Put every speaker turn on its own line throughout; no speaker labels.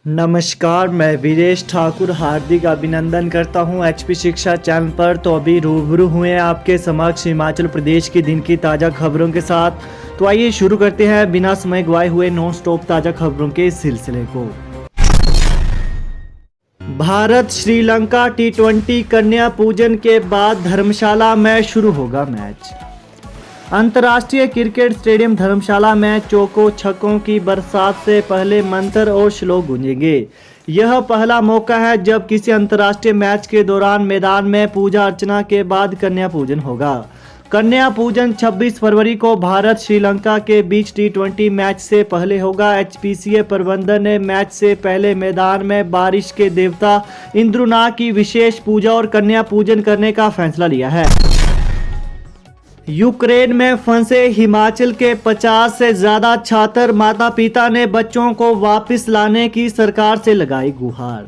नमस्कार, मैं वीरेश ठाकुर हार्दिक अभिनंदन करता हूं एचपी शिक्षा चैनल पर। तो अभी रूबरू हुए आपके समक्ष हिमाचल प्रदेश के दिन की ताज़ा खबरों के साथ। तो आइए शुरू करते हैं बिना समय गवाए हुए नॉन स्टॉप ताज़ा खबरों के सिलसिले को। भारत श्रीलंका टी20 कन्या पूजन के बाद धर्मशाला में शुरू होगा मैच। अंतर्राष्ट्रीय क्रिकेट स्टेडियम धर्मशाला में चौकों छक्कों की बरसात से पहले मंत्र और श्लोक गूंजेंगे। यह पहला मौका है जब किसी अंतर्राष्ट्रीय मैच के दौरान मैदान में पूजा अर्चना के बाद कन्या पूजन होगा। कन्या पूजन 26 फरवरी को भारत श्रीलंका के बीच टी20 मैच से पहले होगा। एचपीसीए प्रबंधन ने मैच से पहले मैदान में बारिश के देवता इंद्रुनाग की विशेष पूजा और कन्या पूजन करने का फैसला लिया है। यूक्रेन में फंसे हिमाचल के 50 से ज्यादा छात्र, माता पिता ने बच्चों को वापस लाने की सरकार से लगाई गुहार।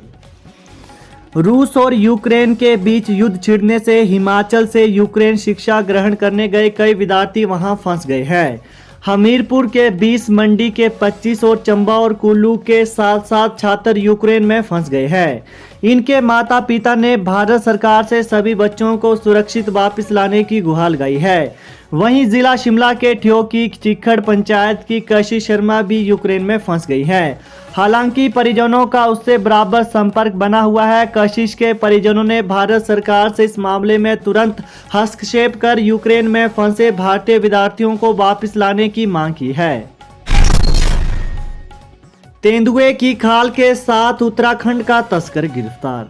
रूस और यूक्रेन के बीच युद्ध छिड़ने से हिमाचल से यूक्रेन शिक्षा ग्रहण करने गए कई विद्यार्थी वहां फंस गए हैं। हमीरपुर के 20, मंडी के 25 और चंबा और कुल्लू के 7 छात्र यूक्रेन में फंस गए हैं। इनके माता पिता ने भारत सरकार से सभी बच्चों को सुरक्षित वापस लाने की गुहार लगाई है। वहीं जिला शिमला के ठियोग की चिखड़ पंचायत की कशिश शर्मा भी यूक्रेन में फंस गई है। हालांकि परिजनों का उससे बराबर संपर्क बना हुआ है। कशिश के परिजनों ने भारत सरकार से इस मामले में तुरंत हस्तक्षेप कर यूक्रेन में फंसे भारतीय विद्यार्थियों को वापस लाने की मांग की है। तेंदुए की खाल के साथ उत्तराखंड का तस्कर गिरफ्तार।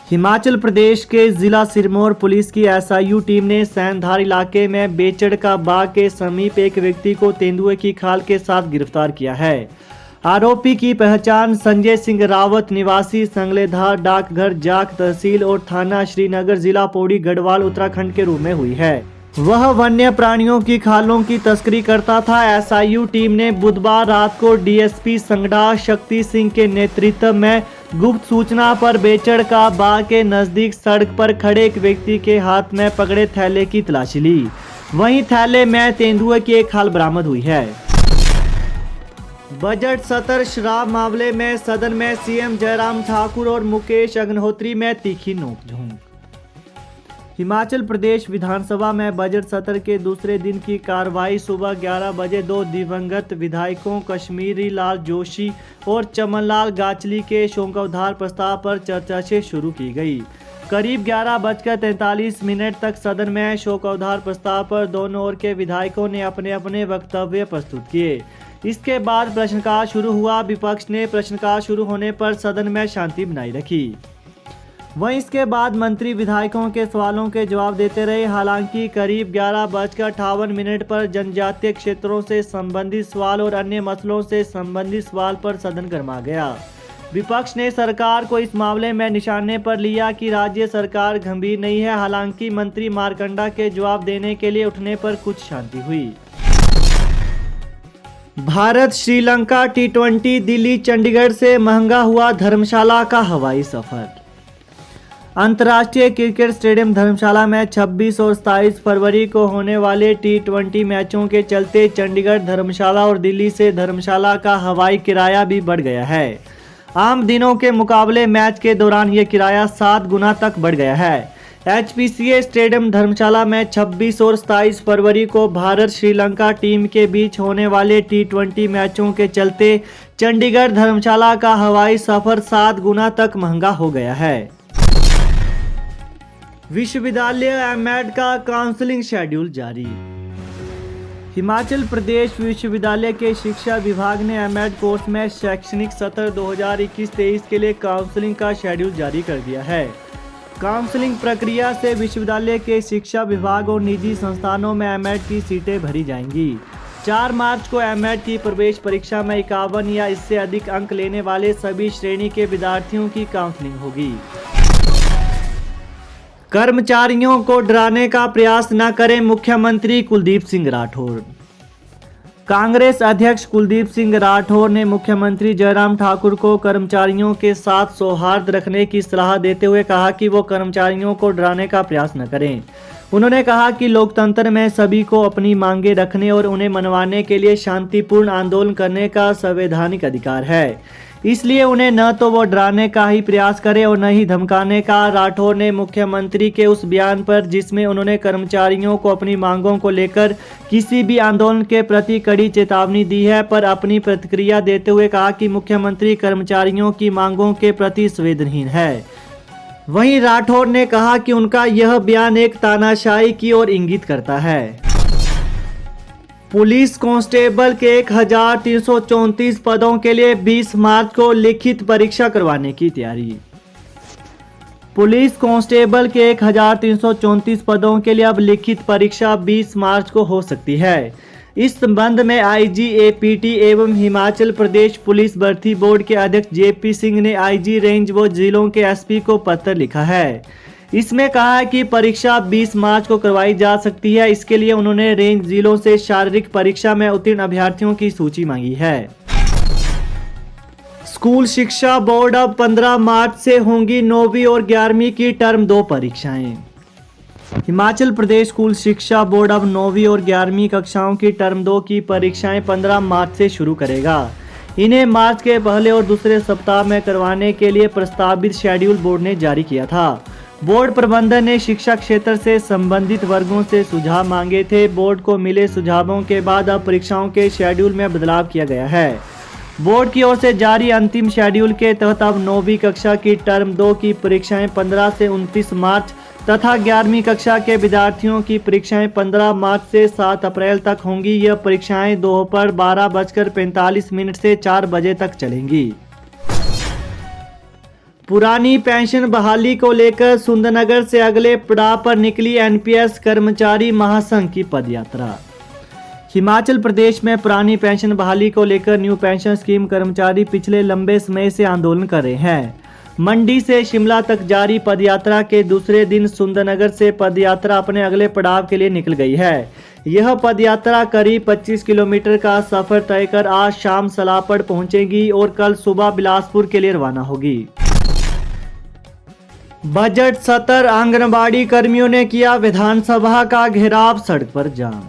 हिमाचल प्रदेश के जिला सिरमौर पुलिस की एसआईयू टीम ने सैंधार इलाके में बेचड़ का बाग के समीप एक व्यक्ति को तेंदुए की खाल के साथ गिरफ्तार किया है। आरोपी की पहचान संजय सिंह रावत निवासी संगलेधार डाकघर जाख तहसील और थाना श्रीनगर जिला पौड़ी गढ़वाल उत्तराखंड के रूप में हुई है। वह वन्य प्राणियों की खालों की तस्करी करता था। एसआईयू टीम ने बुधवार रात को डीएसपी संगड़ा शक्ति सिंह के नेतृत्व में गुप्त सूचना पर बेचड़ का बाग के नजदीक सड़क पर खड़े एक व्यक्ति के हाथ में पकड़े थैले की तलाशी ली। वहीं थैले में तेंदुए की एक खाल बरामद हुई है। बजट सत्र शराब मामले में सदन में सीएम जयराम ठाकुर और मुकेश अग्निहोत्री में तीखी नोकझोंक। हिमाचल प्रदेश विधानसभा में बजट सत्र के दूसरे दिन की कार्रवाई सुबह 11 बजे दो दिवंगत विधायकों कश्मीरी लाल जोशी और चमन लाल गाचली के शोकोद्धार प्रस्ताव पर चर्चा से शुरू की गई। करीब 11:43 तक सदन में शोकोद्धार प्रस्ताव पर दोनों ओर के विधायकों ने अपने अपने वक्तव्य प्रस्तुत किए। इसके बाद प्रश्नकाल शुरू हुआ। विपक्ष ने प्रश्नकाल शुरू होने पर सदन में शांति बनाई रखी। वहीं इसके बाद मंत्री विधायकों के सवालों के जवाब देते रहे। हालांकि करीब 11:58 पर जनजातीय क्षेत्रों से संबंधित सवाल और अन्य मसलों से संबंधित सवाल पर सदन गर्मा गया। विपक्ष ने सरकार को इस मामले में निशाने पर लिया कि राज्य सरकार गंभीर नहीं है। हालांकि मंत्री मारकंडा के जवाब देने के लिए उठने पर कुछ शांति हुई। भारत श्रीलंका टी20 दिल्ली चंडीगढ़ से महंगा हुआ धर्मशाला का हवाई सफर। अंतर्राष्ट्रीय क्रिकेट स्टेडियम धर्मशाला में 26 और 27 फरवरी को होने वाले टी20 मैचों के चलते चंडीगढ़, धर्मशाला और दिल्ली से धर्मशाला का हवाई किराया भी बढ़ गया है। आम दिनों के मुकाबले मैच के दौरान ये किराया 7 गुना तक बढ़ गया है। एचपीसीए स्टेडियम धर्मशाला में 26 और 27 फरवरी को भारत श्रीलंका टीम के बीच होने वाले टी20 मैचों के चलते चंडीगढ़ धर्मशाला का हवाई सफर 7 गुना तक महंगा हो गया है। विश्वविद्यालय एमएड का काउंसलिंग शेड्यूल जारी। हिमाचल प्रदेश विश्वविद्यालय के शिक्षा विभाग ने एमएड कोर्स में शैक्षणिक सत्र 2021-23 के लिए काउंसलिंग का शेड्यूल जारी कर दिया है। काउंसलिंग प्रक्रिया से विश्वविद्यालय के शिक्षा विभाग और निजी संस्थानों में एमएड की सीटें भरी जाएंगी। 4 मार्च को एमएड की प्रवेश परीक्षा में 51 या इससे अधिक अंक लेने वाले सभी श्रेणी के विद्यार्थियों की काउंसलिंग होगी। कर्मचारियों को डराने का प्रयास न करें, मुख्यमंत्री कुलदीप सिंह राठौर। कांग्रेस अध्यक्ष कुलदीप सिंह राठौर ने मुख्यमंत्री जयराम ठाकुर को कर्मचारियों के साथ सौहार्द रखने की सलाह देते हुए कहा कि वो कर्मचारियों को डराने का प्रयास न करें। उन्होंने कहा कि लोकतंत्र में सभी को अपनी मांगें रखने और उन्हें मनवाने के लिए शांतिपूर्ण आंदोलन करने का संवैधानिक अधिकार है। इसलिए उन्हें न तो वो डराने का ही प्रयास करे और न ही धमकाने का। राठौर ने मुख्यमंत्री के उस बयान पर जिसमें उन्होंने कर्मचारियों को अपनी मांगों को लेकर किसी भी आंदोलन के प्रति कड़ी चेतावनी दी है, पर अपनी प्रतिक्रिया देते हुए कहा कि मुख्यमंत्री कर्मचारियों की मांगों के प्रति संवेदनहीन है। वहीं राठौर ने कहा कि उनका यह बयान एक तानाशाही की ओर इंगित करता है। पुलिस कांस्टेबल के 1334 पदों के लिए 20 मार्च को लिखित परीक्षा करवाने की तैयारी। पुलिस कांस्टेबल के 1334 पदों के लिए अब लिखित परीक्षा 20 मार्च को हो सकती है। इस संबंध में आईजी एपीटी एवं हिमाचल प्रदेश पुलिस भर्ती बोर्ड के अध्यक्ष जेपी सिंह ने आईजी रेंज व जिलों के एसपी को पत्र लिखा है। इसमें कहा है कि परीक्षा 20 मार्च को करवाई जा सकती है। इसके लिए उन्होंने रेंज जिलों से शारीरिक परीक्षा में उत्तीर्ण अभ्यर्थियों की सूची मांगी है। स्कूल शिक्षा बोर्ड अब 15 मार्च से होंगी 9वीं और 11वीं की टर्म 2 परीक्षाएं। हिमाचल प्रदेश स्कूल शिक्षा बोर्ड अब 9वीं और 11वीं कक्षाओं की टर्म 2 की परीक्षाएं 15 मार्च से शुरू करेगा। इन्हें मार्च के पहले और दूसरे सप्ताह में करवाने के लिए प्रस्तावित शेड्यूल बोर्ड ने जारी किया था। बोर्ड प्रबंधन ने शिक्षा क्षेत्र से संबंधित वर्गों से सुझाव मांगे थे। बोर्ड को मिले सुझावों के बाद अब परीक्षाओं के शेड्यूल में बदलाव किया गया है। बोर्ड की ओर से जारी अंतिम शेड्यूल के तहत अब 9वीं कक्षा की टर्म 2 की परीक्षाएं 15 से 29 मार्च तथा 11वीं कक्षा के विद्यार्थियों की परीक्षाएं 15 मार्च से 7 अप्रैल तक होंगी। यह परीक्षाएं दोपहर 12:45 से 4 बजे तक चलेंगी। पुरानी पेंशन बहाली को लेकर सुंदरनगर से अगले पड़ाव पर निकली एनपीएस कर्मचारी महासंघ की पदयात्रा। हिमाचल प्रदेश में पुरानी पेंशन बहाली को लेकर न्यू पेंशन स्कीम कर्मचारी पिछले लंबे समय से आंदोलन कर रहे हैं। मंडी से शिमला तक जारी पदयात्रा के दूसरे दिन सुंदरनगर से पदयात्रा अपने अगले पड़ाव के लिए निकल गई है। यह पदयात्रा करीब 25 किलोमीटर का सफर तय कर आज शाम सलापड़ पहुंचेगी और कल सुबह बिलासपुर के लिए रवाना होगी। बजट सत्र, आंगनबाड़ी कर्मियों ने किया विधानसभा का घेराव, सड़क पर जाम।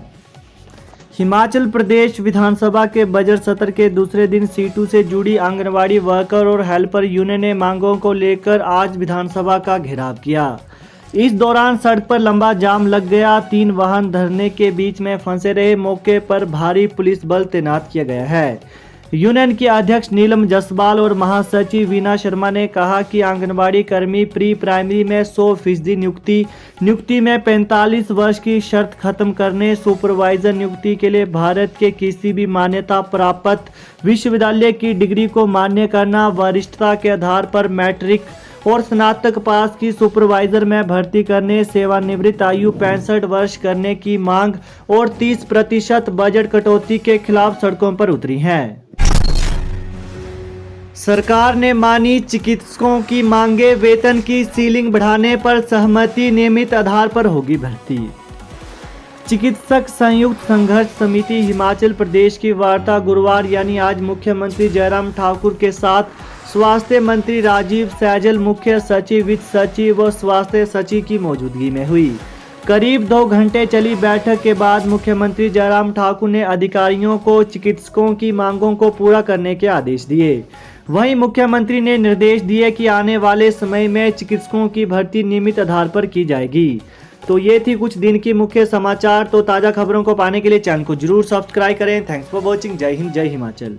हिमाचल प्रदेश विधानसभा के बजट सत्र के दूसरे दिन सीटू से जुड़ी आंगनबाड़ी वर्कर और हेल्पर यूनियन ने मांगों को लेकर आज विधानसभा का घेराव किया। इस दौरान सड़क पर लंबा जाम लग गया। 3 वाहन धरने के बीच में फंसे रहे। मौके पर भारी पुलिस बल तैनात किया गया है। यूनियन की अध्यक्ष नीलम जसवाल और महासचिव वीना शर्मा ने कहा कि आंगनबाड़ी कर्मी प्री प्राइमरी में 100% नियुक्ति में 45 वर्ष की शर्त खत्म करने, सुपरवाइजर नियुक्ति के लिए भारत के किसी भी मान्यता प्राप्त विश्वविद्यालय की डिग्री को मान्य करना, वरिष्ठता के आधार पर मैट्रिक और स्नातक पास की सुपरवाइजर में भर्ती करने, सेवानिवृत्त आयु 65 वर्ष करने की मांग और 30% बजट कटौती के खिलाफ सड़कों पर उतरी हैं। सरकार ने मानी चिकित्सकों की मांगे, वेतन की सीलिंग बढ़ाने पर सहमति, नियमित आधार पर होगी भर्ती। चिकित्सक संयुक्त संघर्ष समिति हिमाचल प्रदेश की वार्ता गुरुवार यानी आज मुख्यमंत्री जयराम ठाकुर के साथ स्वास्थ्य मंत्री राजीव सैजल, मुख्य सचिव, वित्त सचिव व स्वास्थ्य सचिव की मौजूदगी में हुई। करीब 2 घंटे चली बैठक के बाद मुख्यमंत्री जयराम ठाकुर ने अधिकारियों को चिकित्सकों की मांगों को पूरा करने के आदेश दिए। वहीं मुख्यमंत्री ने निर्देश दिए कि आने वाले समय में चिकित्सकों की भर्ती नियमित आधार पर की जाएगी। तो ये थी कुछ दिन की मुख्य समाचार। तो ताज़ा खबरों को पाने के लिए चैनल को जरूर सब्सक्राइब करें। Thanks for watching. जय हिंद, जय हिमाचल।